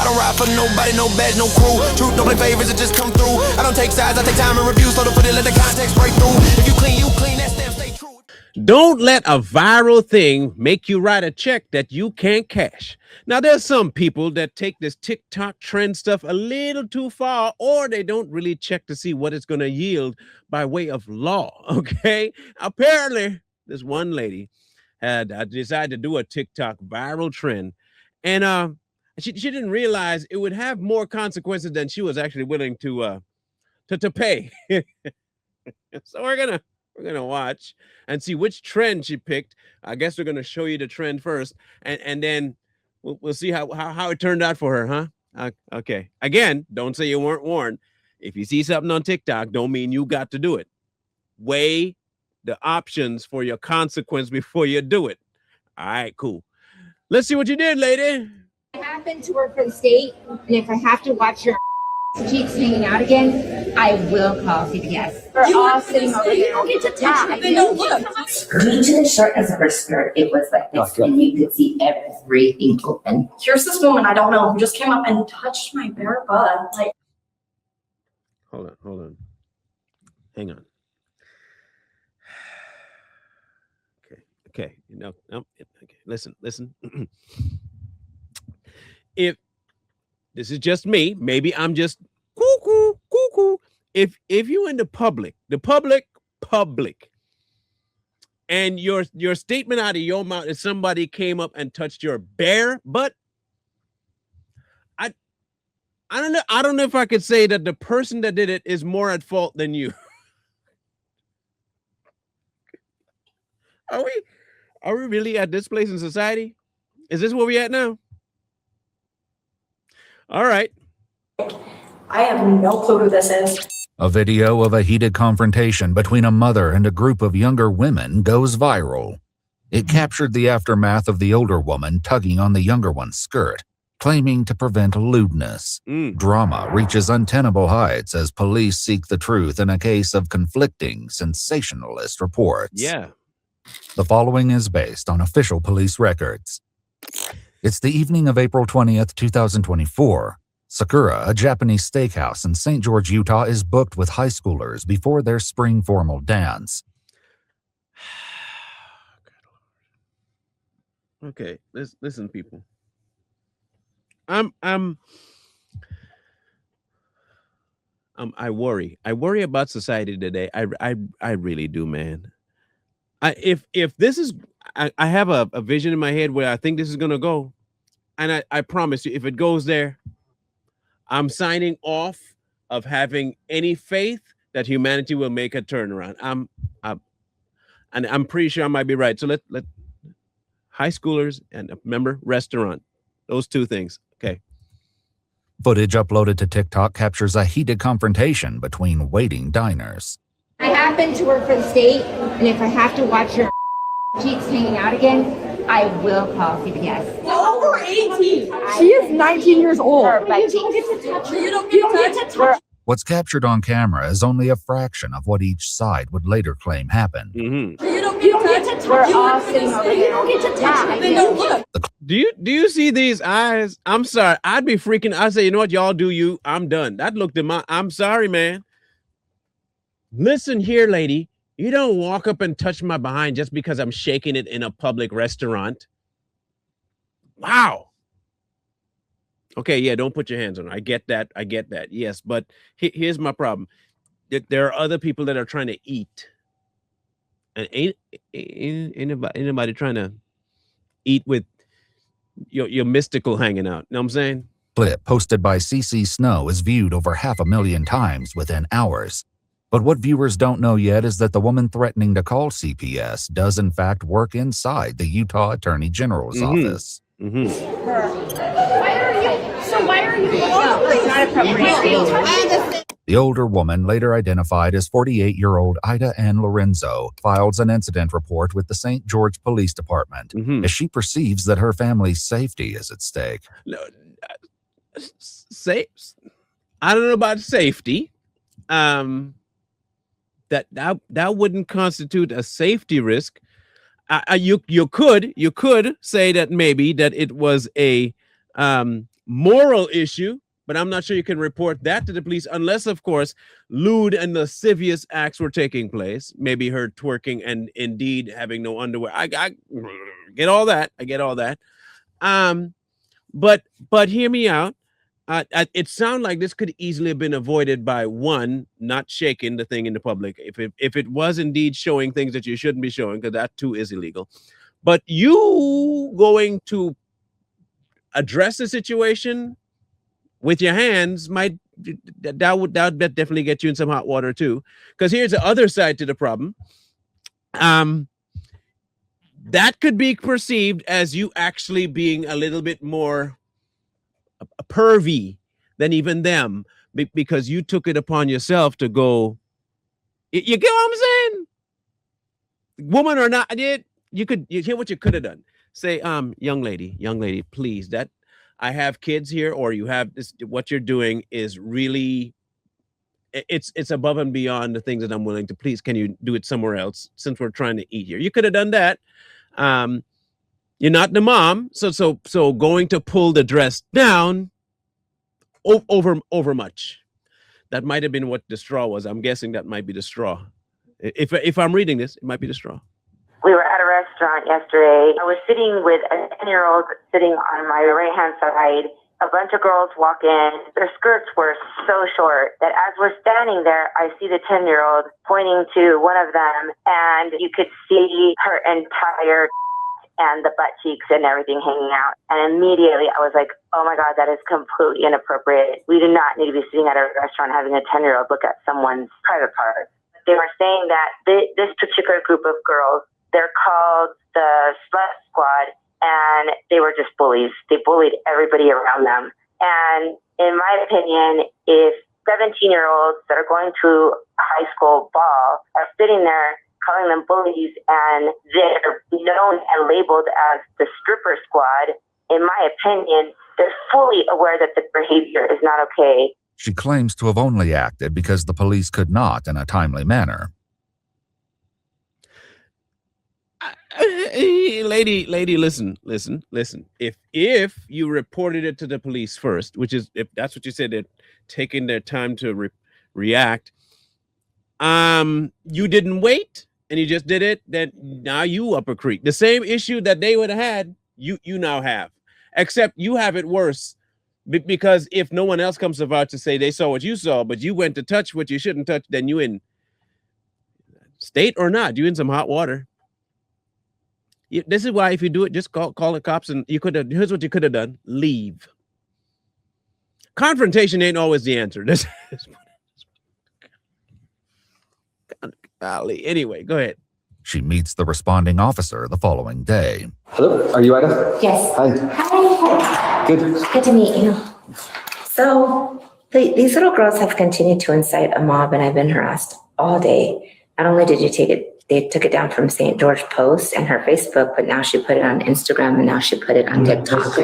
I don't ride for nobody, no badge, no crew. Truth don't play favors, it just come through. I don't take sides, I take time and review. So to put it, let the context break through. If you clean, that stamp stay true. Don't let a viral thing make you write a check that you can't cash. Now, there's some people that take this TikTok trend stuff a little too far, or they don't really check to see what it's going to yield by way of law, okay? Apparently, this one lady had decided to do a TikTok viral trend, and she didn't realize it would have more consequences than she was actually willing to pay. So we're gonna watch and see which trend she picked. I guess we're gonna show you the trend first, and then we'll see how it turned out for her, huh? Okay. Again, don't say you weren't warned. If you see something on TikTok, don't mean you got to do it. Weigh the options for your consequence before you do it. All right, cool. Let's see what you did, lady. I happen to work for the state, and if I have to watch your cheeks hanging out again, I will call CPS. We're all sitting over there. You don't get to touch me. No, look. Screwed to the shirt as a her skirt. It was like this, and you could see everything open. Here's this woman I don't know who just came up and touched my bare butt. Like, hold on. Hang on. Okay. Okay. Listen. If this is just me, maybe I'm just cuckoo. If you in the public, and your statement out of your mouth is somebody came up and touched your bare butt, I don't know if I could say that the person that did it is more at fault than you. Are we really at this place in society? Is this where we at now? All right. I have no clue who this is. A video of a heated confrontation between a mother and a group of younger women goes viral. It captured the aftermath of the older woman tugging on the younger one's skirt, claiming to prevent lewdness. Drama reaches untenable heights as police seek the truth in a case of conflicting sensationalist reports. Yeah. The following is based on official police records. It's the evening of April 20th, 2024. Sakura, a Japanese steakhouse in St. George, Utah, is booked with high schoolers before their spring formal dance. Okay, listen, people. I worry about society today. I really do, man. If this is, I have a vision in my head where I think this is gonna go, and I promise you, if it goes there, I'm signing off of having any faith that humanity will make a turnaround. I'm pretty sure I might be right. So let high schoolers and remember restaurant, those two things. Okay. Footage uploaded to TikTok captures a heated confrontation between waiting diners. I happen to work for the state, and if I have to watch your cheeks hanging out again, I will call CPS. Over 18. She is 19 years old. You don't get to touch her. You don't get to touch her. What's captured on camera is only a fraction of what each side would later claim happened. Mm-hmm. You don't get to touch. We're all sitting over there. You don't get to touch me. No, look. Do you see these eyes? I'm sorry. I'd be freaking. I'd say, you know what, y'all do you. I'm done. That looked at my. I'm sorry, man. Listen here, lady. You don't walk up and touch my behind just because I'm shaking it in a public restaurant. Wow. Okay, yeah, don't put your hands on it. I get that. Yes, but here's my problem. There are other people that are trying to eat. And ain't anybody trying to eat with your mystical hanging out. Know what I'm saying? Clip posted by CC Snow is viewed over 500,000 times within hours. But what viewers don't know yet is that the woman threatening to call CPS does in fact work inside the Utah Attorney General's office. Mm-hmm. Why are you? It's not appropriate. The older woman, later identified as 48-year-old Ida Anne Lorenzo, files an incident report with the St. George Police Department as she perceives that her family's safety is at stake. No, I don't know about safety. That wouldn't constitute a safety risk. You could say that maybe that it was a moral issue, but I'm not sure you can report that to the police unless, of course, lewd and lascivious acts were taking place. Maybe her twerking and indeed having no underwear. I get all that. I get all that. But hear me out. It sounds like this could easily have been avoided by one, not shaking the thing in the public. If it was indeed showing things that you shouldn't be showing, because that too is illegal. But you going to address the situation with your hands that would definitely get you in some hot water too. Because here's the other side to the problem. That could be perceived as you actually being a little bit more pervy than even them, because you took it upon yourself to go. You get what I'm saying? Woman or not, you hear what you could have done. Say, young lady, please, that I have kids here, or you have this, what you're doing is really, it's above and beyond the things that I'm willing to. Please, can you do it somewhere else since we're trying to eat here? You could have done that. You're not the mom, so going to pull the dress down over much. That might have been what the straw was. I'm guessing that might be the straw. If I'm reading this, it might be the straw. We were at a restaurant yesterday. I was sitting with a 10-year-old sitting on my right-hand side. A bunch of girls walk in. Their skirts were so short that as we're standing there, I see the 10-year-old pointing to one of them, and you could see her entire and the butt cheeks and everything hanging out. And immediately I was like, oh my God, that is completely inappropriate. We do not need to be sitting at a restaurant having a 10-year-old look at someone's private parts. They were saying that this particular group of girls, they're called the Slut Squad, and they were just bullies. They bullied everybody around them. And in my opinion, if 17-year-olds that are going to a high school ball are sitting there calling them bullies and they're known and labeled as the stripper squad, in my opinion, they're fully aware that the behavior is not okay. She claims to have only acted because the police could not in a timely manner. Lady, listen. If you reported it to the police first, which is, if that's what you said, they're taking their time to react, you didn't wait and you just did it, then now you up a creek. The same issue that they would have had, you now have, except you have it worse, because if no one else comes about to say they saw what you saw, but you went to touch what you shouldn't touch, then you in, state or not, you in some hot water. This is why if you do it, just call the cops, and here's what you could have done: leave. Confrontation ain't always the answer. Anyway, go ahead. She meets the responding officer the following day. Hello, are you Ida? Yes. Hi. Hi. Good. To meet you. So these little girls have continued to incite a mob, and I've been harassed all day. Not only did they took it down from St. George Post and her Facebook, but now she put it on Instagram, and now she put it on TikTok.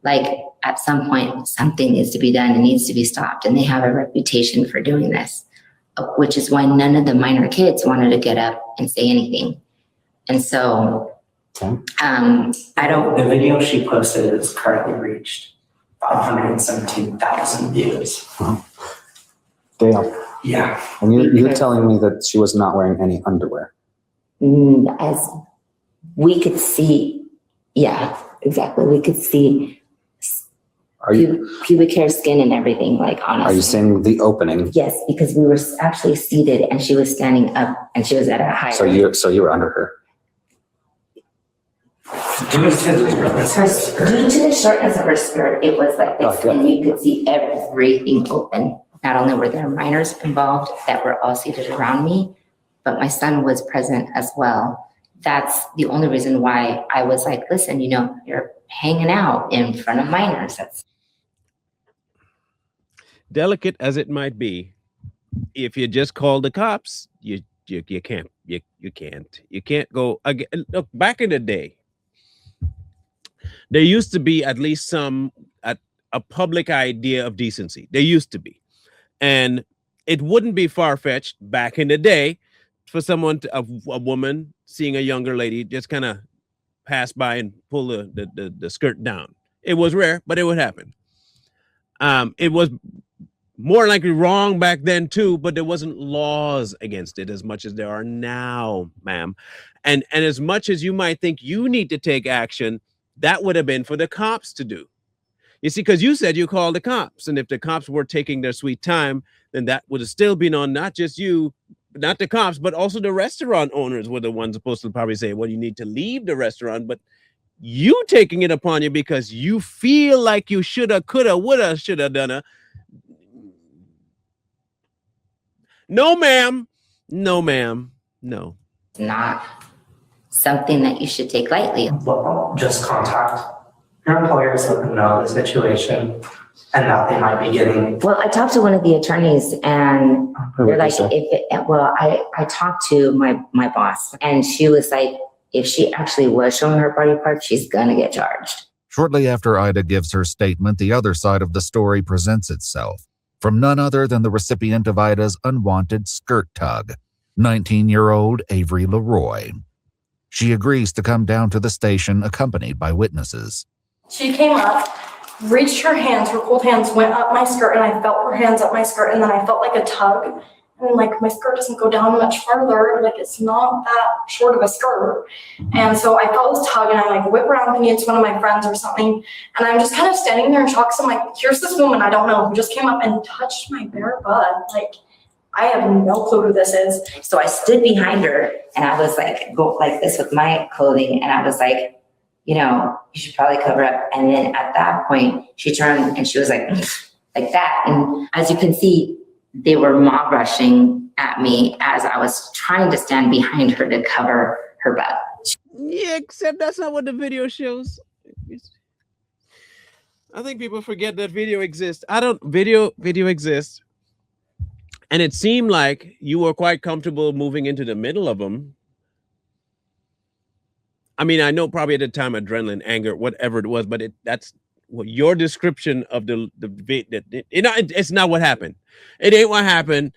Like, at some point, something needs to be done. It needs to be stopped. And they have a reputation for doing this, which is why none of the minor kids wanted to get up and say anything. And so, I don't. The video she posted has currently reached 517,000 views. Huh. Damn. Yeah. And you're telling me that she was not wearing any underwear? As we could see, yeah, exactly. We could see pubic hair, skin, and everything, like, honestly. Are you saying the opening? Yes, because we were actually seated and she was standing up and she was at a higher. So you were under her? Due to the shortness of her skirt, it was like this, and you could see everything open. Not only were there minors involved that were all seated around me, but my son was present as well. That's the only reason why I was like, listen, you're hanging out in front of minors. That's delicate as it might be. If you just call the cops, you can't go again. Look, back in the day, there used to be at least a public idea of decency. There used to be. And it wouldn't be far-fetched back in the day for someone a woman seeing a younger lady just kind of pass by and pull the skirt down. It was rare, but it would happen. It was more likely wrong back then too, but there wasn't laws against it as much as there are now, ma'am. And as much as you might think you need to take action, that would have been for the cops to do. You see, because you said you called the cops, and if the cops were taking their sweet time, then that would have still been on not just you, not the cops, but also the restaurant owners were the ones supposed to probably say, well, you need to leave the restaurant, but you taking it upon you because you feel like you shoulda, coulda, woulda, shoulda done a. No, ma'am. No, ma'am. No. Not something that you should take lightly. Well, just contact your employers, let them know the situation and that they might be getting. Well, I talked to one of the attorneys and they're like, I talked to my boss and she was like, if she actually was showing her body parts, she's gonna get charged. Shortly after Ida gives her statement, the other side of the story presents itself from none other than the recipient of Ida's unwanted skirt tug, 19-year-old Avery Leroy. She agrees to come down to the station accompanied by witnesses. She came up, reached her hands, her cold hands went up my skirt, and I felt her hands up my skirt, and then I felt like a tug. And like my skirt doesn't go down much farther, like it's not that short of a skirt. And so I felt this tug and I like whip around thinking it's one of my friends or something. And I'm just kind of standing there in shock. So I'm like, here's this woman I don't know who just came up and touched my bare butt. Like, I have no clue who this is. So I stood behind her and I was like, go like this with my clothing. And I was like, you know, you should probably cover up. And then at that point, she turned and she was like that. And as you can see, they were mob rushing at me as I was trying to stand behind her to cover her butt. Yeah, except that's not what the video shows. I think people forget that video exists. Video exists. And it seemed like you were quite comfortable moving into the middle of them. I mean, I know probably at the time, adrenaline, anger, whatever it was, but that's what your description of it's not what happened. It ain't what happened.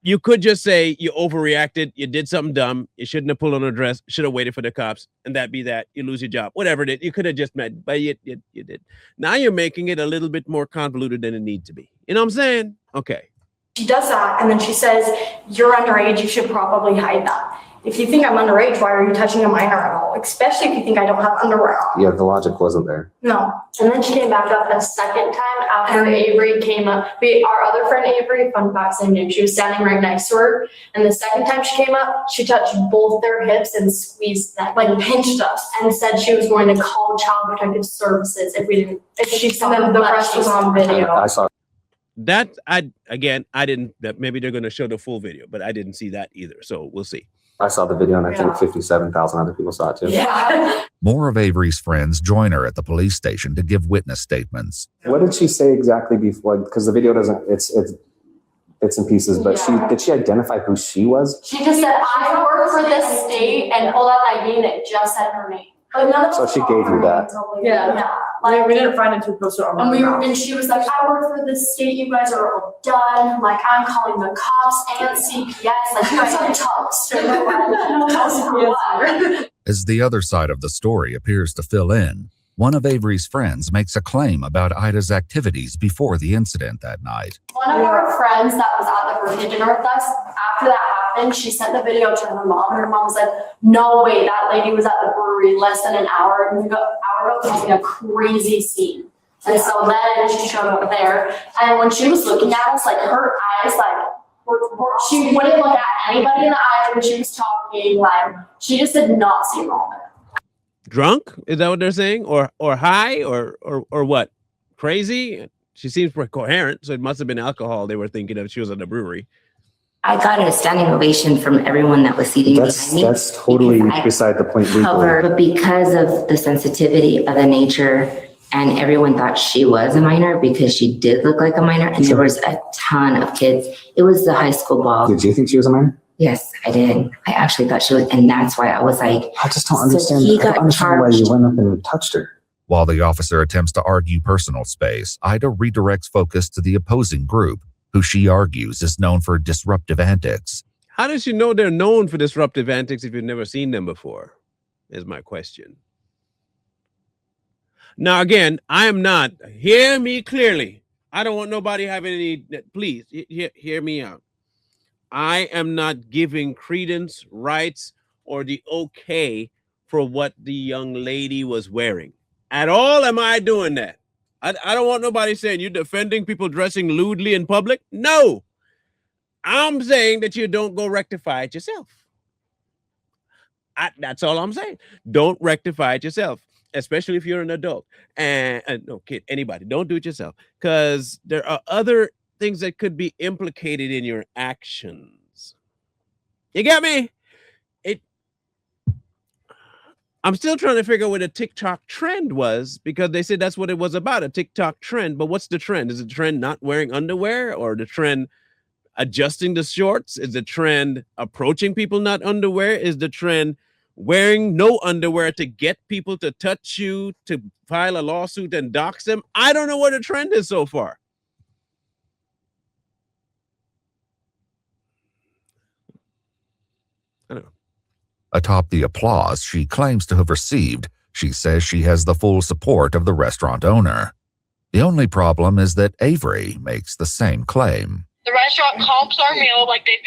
You could just say you overreacted. You did something dumb. You shouldn't have pulled on a dress. Should have waited for the cops, and that be that. You lose your job. Whatever it is, you could have just met, but you did. Now you're making it a little bit more convoluted than it needs to be. You know what I'm saying? Okay. She does that, and then she says, you're underage, you should probably hide that. If you think I'm underage, why are you touching a minor at all? Especially if you think I don't have underwear on. Yeah, the logic wasn't there. No. And then she came back up a second time after Avery came up. Our other friend Avery, fun fact, same name, she was standing right next to her. And the second time she came up, she touched both their hips and squeezed them, like pinched us, and said she was going to call Child Protective Services if she saw them. The rest was on video. I saw that. Maybe they're going to show the full video, but I didn't see that either. So we'll see. I saw the video and I think 57,000 other people saw it too. Yeah. More of Avery's friends join her at the police station to give witness statements. What did she say exactly before? Because the video doesn't, it's bits and pieces, but did she identify who she was? She just said, I work for this state, and pulled out that unit, just said her name. So she gave you that. Yeah. Like, we didn't find it too close to our and she was like, I work for this state, you guys are all done. Like, I'm calling the cops and CPS. Like, you guys are toast. As the other side of the story appears to fill in, one of Avery's friends makes a claim about Ida's activities before the incident that night. One of our friends that was at the birthday dinner with us, after that happened, she sent the video to her mom. Her mom was like, no way, that lady was at the brewery less than an hour ago, causing a crazy scene. And so then she showed up there. And when she was looking at us, like her eyes, she wouldn't look at anybody in the eyes when she was talking. Like, she just did not seem wrong there. Drunk? Is that what they're saying? Or high? Or what? Crazy? She seems coherent, so it must have been alcohol they were thinking of. She was at the brewery. I got a standing ovation from everyone that was seating behind me. That's totally beside the point. But because of the sensitivity of the nature, and everyone thought she was a minor because she did look like a minor, and there was a ton of kids. It was the high school ball. Did you think she was a minor? Yes, I did. I actually thought she was, and that's why I was like, I just don't understand. He I got don't understand why charged. you went up and touched her. While the officer attempts to argue personal space, Ida redirects focus to the opposing group, who she argues is known for disruptive antics. How does she know they're known for disruptive antics if you've never seen them before? Is my question. Now, again, I am not, hear me clearly. I don't want nobody having any, please hear me out. I am not giving credence, rights, or the okay for what the young lady was wearing. At all am I doing that. I don't want nobody saying you're defending people dressing lewdly in public. No. I'm saying that you don't go rectify it yourself. That's all I'm saying. Don't rectify it yourself, especially if you're an adult. And no kid, anybody, don't do it yourself, because there are other things that could be implicated in your actions. You get me? I'm still trying to figure out what a TikTok trend was, because they said that's what it was about, a TikTok trend. But what's the trend? Is the trend not wearing underwear, or the trend adjusting the shorts? Is the trend approaching people not underwear? Is the trend wearing no underwear to get people to touch you, to file a lawsuit and dox them? I don't know what the trend is so far. I don't know. Atop the applause she claims to have received, she says she has the full support of the restaurant owner. The only problem is that Avery makes the same claim. The restaurant comps our meal, like they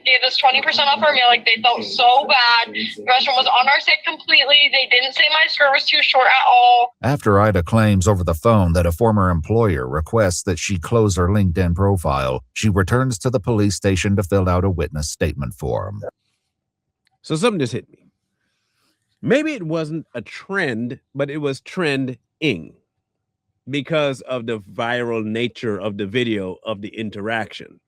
gave us 20% off our meal, like they felt so bad. The restaurant was on our side completely. They didn't say my skirt was too short at all. After Ida claims over the phone that a former employer requests that she close her LinkedIn profile, she returns to the police station to fill out a witness statement form. So something just hit me. Maybe it wasn't a trend, but it was trending, because of the viral nature of the video of the interaction.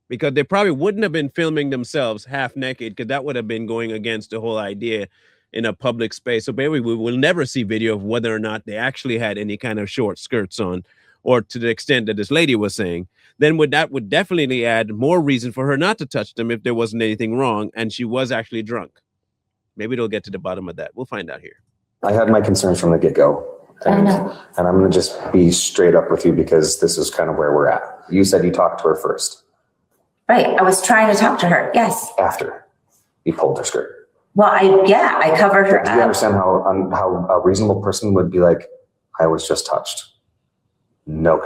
Because they probably wouldn't have been filming themselves half naked, because that would have been going against the whole idea in a public space. So maybe we will never see video of whether or not they actually had any kind of short skirts on, or to the extent that this lady was saying. Then that would definitely add more reason for her not to touch them if there wasn't anything wrong and she was actually drunk. Maybe they'll get to the bottom of that. We'll find out here. I had my concerns from the get-go. And I'm going to just be straight up with you, because this is kind of where we're at. You said you talked to her first. Right. I was trying to talk to her. Yes. After you pulled her skirt. Well, I covered her Do you understand how a reasonable person would be like, I was just touched? No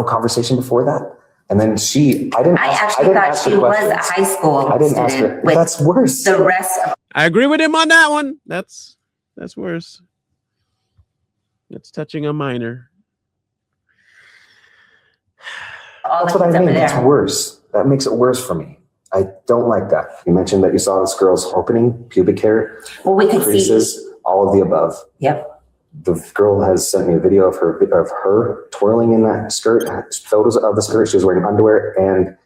conversation before that. And then I actually thought she was a high school I didn't ask her. That's worse. The rest of I agree with him on that one. That's worse. It's touching a minor. That's what I mean. It's worse. That makes it worse for me. I don't like that. You mentioned that you saw this girl's opening, pubic hair, we could creases, see all of the above. Yep. The girl has sent me a video of her twirling in that skirt, photos of the skirt. She was wearing underwear and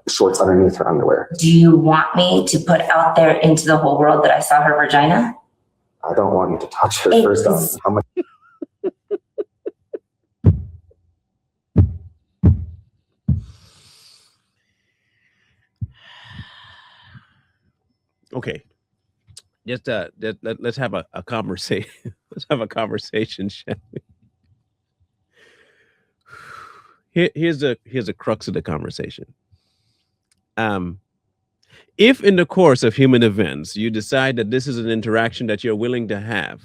shorts underneath her underwear. Do you want me to put out there into the whole world that I saw her vagina? I don't want you to touch her first off. How much? Okay. Just let's have a conversation. Let's have a conversation, shall we? Here's a crux of the conversation. If in the course of human events you decide that this is an interaction that you're willing to have,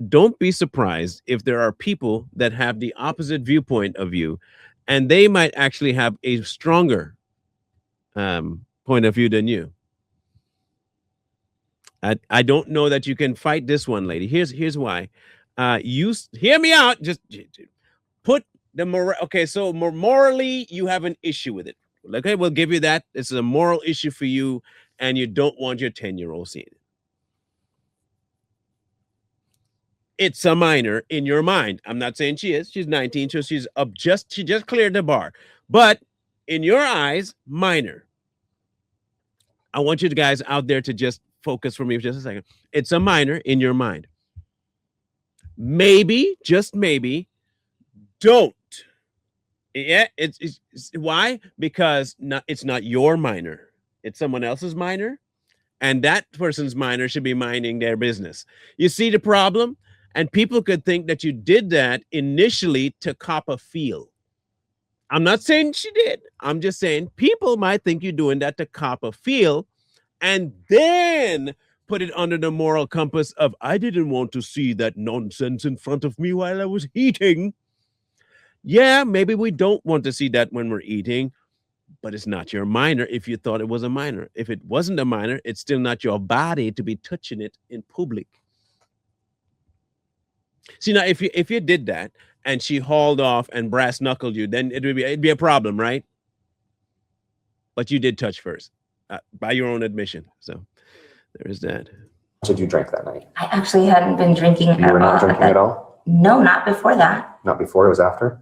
don't be surprised if there are people that have the opposite viewpoint of you, and they might actually have a stronger point of view than you. I don't know that you can fight this one, lady. Here's why. You hear me out. Just put the okay. So morally, you have an issue with it. Okay, we'll give you that. It's a moral issue for you, and you don't want your 10-year-old seeing it. It's a minor in your mind. I'm not saying she is. She's 19, so she just cleared the bar. But in your eyes, minor. I want you guys out there to just focus for me for just a second. It's a minor in your mind. Maybe, just maybe, don't. Yeah, it's why? Because it's not your minor. It's someone else's minor, and that person's minor should be minding their business. You see the problem? And people could think that you did that initially to cop a feel. I'm not saying she did. I'm just saying people might think you're doing that to cop a feel, and then put it under the moral compass of, I didn't want to see that nonsense in front of me while I was eating. Yeah, maybe we don't want to see that when we're eating, but it's not your minor if you thought it was a minor. If it wasn't a minor, it's still not your body to be touching it in public. See, now if you did that and she hauled off and brass knuckled you, then it'd be a problem, right? But you did touch first, by your own admission. So there is that. Did you drink that night? I actually hadn't been drinking at all. You were not drinking at all? No, not before that. Not before, it was after?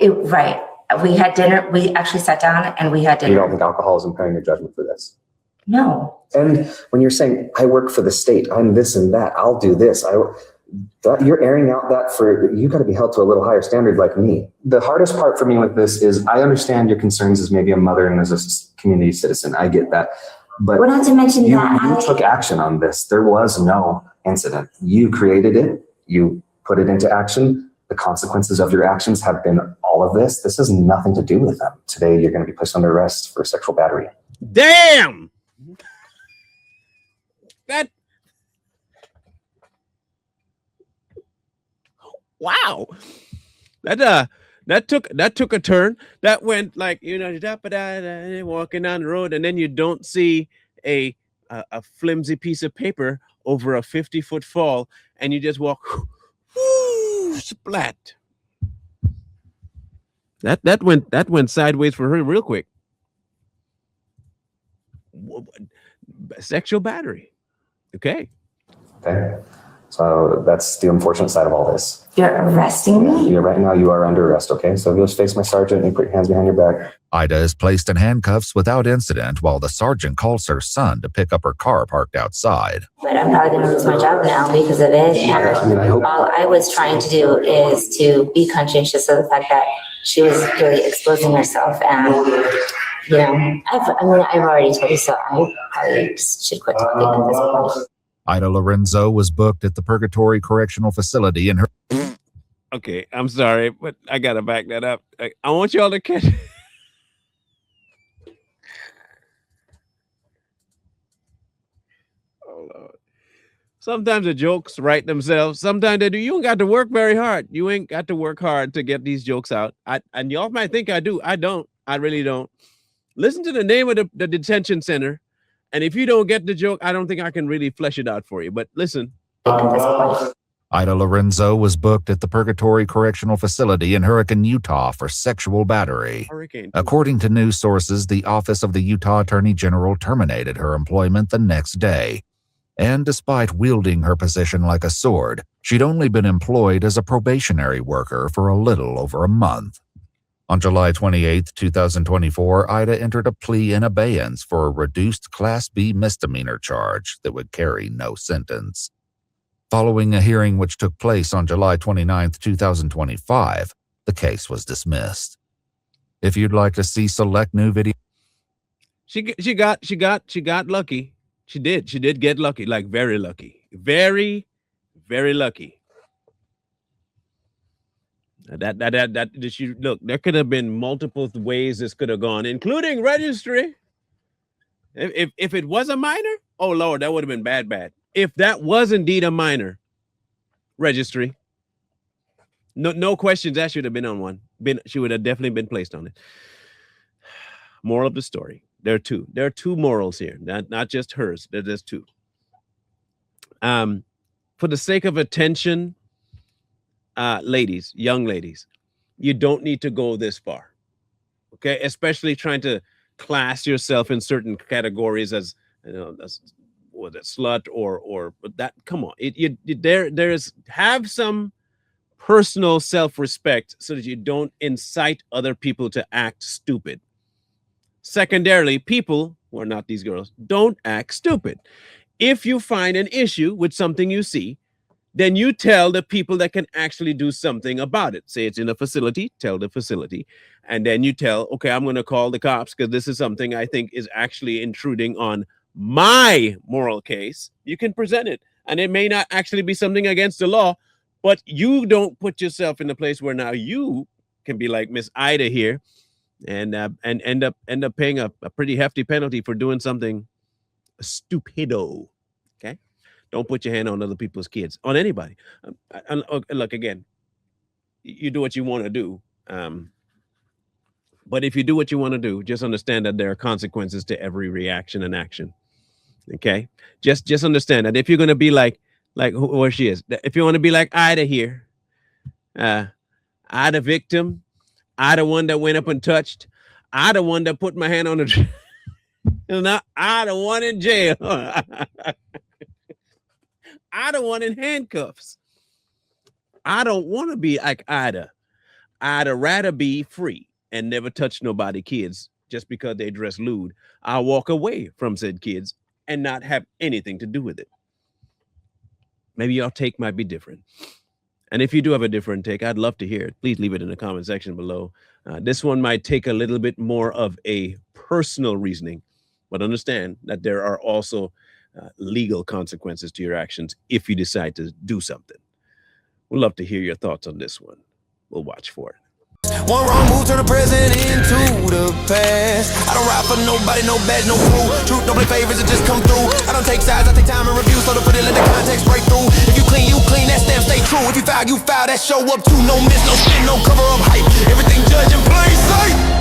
Right. We had dinner. We actually sat down and we had dinner. You don't think alcohol is impairing your judgment for this? No. And when you're saying, I work for the state, I'm this and that, I'll do this, you're airing out that for, you got to be held to a little higher standard like me. The hardest part for me with this is I understand your concerns as maybe a mother and as a community citizen. I get that. But well, not to mention you that took action on this. There was no incident. You created it. You put it into action. The consequences of your actions have been all of this. This has nothing to do with them. Today, you're going to be placed under arrest for sexual battery. Damn! Wow. That took a turn. That went like, walking down the road, and then you don't see a flimsy piece of paper over a 50-foot fall, and you just walk splat. That went sideways for her real quick. Sexual battery. Okay. So that's the unfortunate side of all this. You're arresting me? Right now you are under arrest, okay? So you'll just face my sergeant and put your hands behind your back. Ida is placed in handcuffs without incident while the sergeant calls her son to pick up her car parked outside. But I'm probably going to lose my job now because of it. And all I was trying to do is to be conscientious of the fact that she was really exposing herself. And, I've already told you, so I probably should quit talking at this point. Ida Lorenzo was booked at the Purgatory Correctional Facility in her... Okay, I'm sorry, but I got to back that up. I want y'all to catch... Oh, Lord. Sometimes the jokes write themselves. Sometimes they do. You ain't got to work very hard. You ain't got to work hard to get these jokes out. And y'all might think I do. I don't. I really don't. Listen to the name of the detention center. And if you don't get the joke, I don't think I can really flesh it out for you. But listen. Ida Lorenzo was booked at the Purgatory Correctional Facility in Hurricane, Utah for sexual battery. According to news sources, the Office of the Utah Attorney General terminated her employment the next day. And despite wielding her position like a sword, she'd only been employed as a probationary worker for a little over a month. On July 28, 2024, Ida entered a plea in abeyance for a reduced Class B misdemeanor charge that would carry no sentence. Following a hearing which took place on July 29, 2025, the case was dismissed. If you'd like to see select new videos, she got lucky. She did get lucky, like very lucky, very, very lucky. Look, there could have been multiple ways this could have gone, including registry. If it was a minor, oh Lord, that would have been bad. If that was indeed a minor, registry. No questions asked. Should have been on one. She would have definitely been placed on it. Moral of the story. There are two morals here, not just hers. There's two. For the sake of attention, ladies, young ladies, you don't need to go this far. Okay, especially trying to class yourself in certain categories as was it slut or that. Come on, there's have some personal self-respect so that you don't incite other people to act stupid. Secondarily, people who are not these girls don't act stupid. If you find an issue with something you see, then you tell the people that can actually do something about it. Say it's in a facility, tell the facility, and then you tell, okay, I'm going to call the cops because this is something I think is actually intruding on my moral case. You can present it, and it may not actually be something against the law, but you don't put yourself in a place where now you can be like Miss Ida here and end up paying a pretty hefty penalty for doing something stupido. Don't put your hand on other people's kids, on anybody. Look, again, you do what you want to do. But if you do what you want to do, just understand that there are consequences to every reaction and action. Okay? Just understand that if you're going to be like where she is, if you want to be like Ida here, I the victim, I the one that went up and touched, I the one that put my hand on the not I the one in jail. I the one in handcuffs. I don't want to be like Ida. I'd rather be free and never touch nobody kids just because they dress lewd. I'll walk away from said kids and not have anything to do with it. Maybe your take might be different. And if you do have a different take, I'd love to hear it. Please leave it in the comment section below. This one might take a little bit more of a personal reasoning, but understand that there are also legal consequences to your actions if you decide to do something. We'd love to hear your thoughts on this one. We'll watch for it. One wrong move, turn the present into the past. I don't ride for nobody, no badge, no crew. Truth don't play favors, it just come through. I don't take sides, I take time and review. So to put it, let the context break through. If you clean, that stamp stay true. If you foul, that show up too. No miss, no spin, no cover up hype. Everything judge in plain sight.